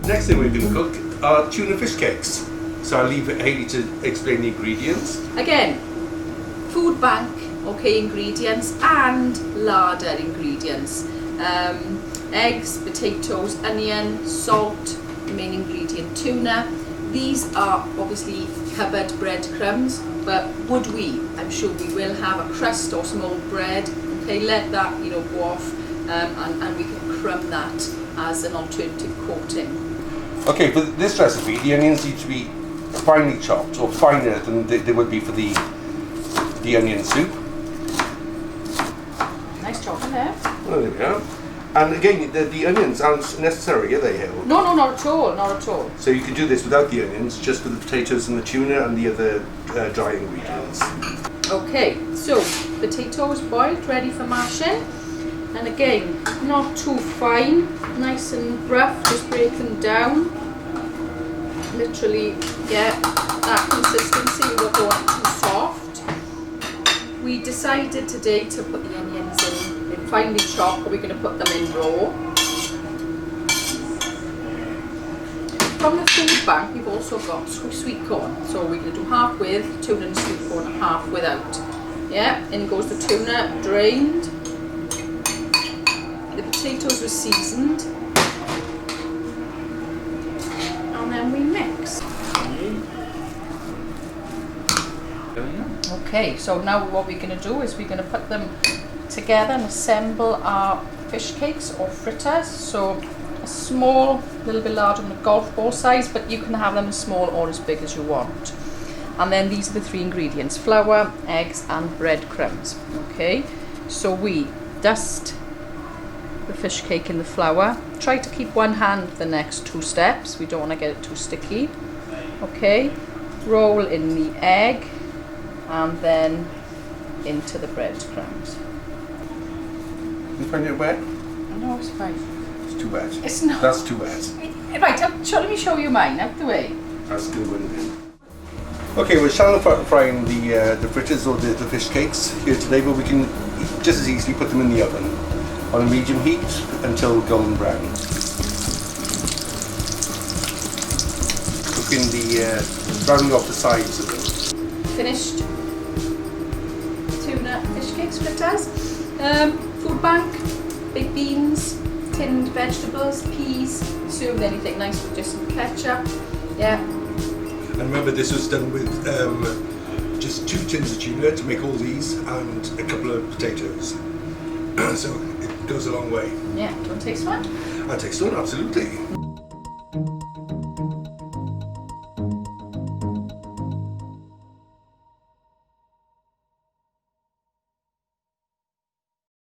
Next thing we're going to cook are tuna fish cakes. So I'll leave Hayley to explain the ingredients. Again, food bank, okay, ingredients and larder ingredients. Eggs, potatoes, onion, salt, main ingredient tuna. These are obviously cupboard breadcrumbs, but would we? I'm sure we will have a crust or some old bread. Okay, let that go off, and we can crumb that as an alternative coating. Okay, for this recipe, the onions need to be finely chopped, or finer than they would be for the onion soup. Nice chopping there. Oh, there we are. And again, the onions aren't necessary, are they, Hayley? No, not at all, not at all. So you can do this without the onions, just with the potatoes and the tuna and the other dry ingredients. Okay, so potatoes boiled, ready for mashing. And again, not too fine, nice and rough, just break them down. Literally get that consistency, we don't want too soft. We decided today to put the onions in finely chopped, but we're going to put them in raw. From the food bank, we've also got sweet corn. So we're going to do half with tuna and sweet corn, half without. Yeah, in goes the tuna, drained. The potatoes were seasoned. And then we mix. Okay, so now what we're going to do is we're going to put them together and assemble our fish cakes or fritters. So a small, little bit larger than a golf ball size, but you can have them as small or as big as you want. And then these are the three ingredients: flour, eggs and breadcrumbs. Okay, so we dust the fish cake in the flour. Try to keep one hand for the next two steps, we don't want to get it too sticky. Okay, roll in the egg and then into the breadcrumbs. You find it wet? No, it's fine. It's too wet. It's not. That's too wet. Right, let me show you mine, out the way. That's good one. Okay, we're shallow frying the fritters or the fish cakes here today, but we can just as easily put them in the oven on a medium heat until golden brown. Cooking browning off the sides of them. Finished tuna fish cakes fritters. Food bank, baked beans, tinned vegetables, peas, serve with anything nice with just some ketchup. Yeah. And remember, this was done with just 2 tins of tuna to make all these and a couple of potatoes. So it goes a long way. Yeah, do you want to taste one? I'll taste one, absolutely.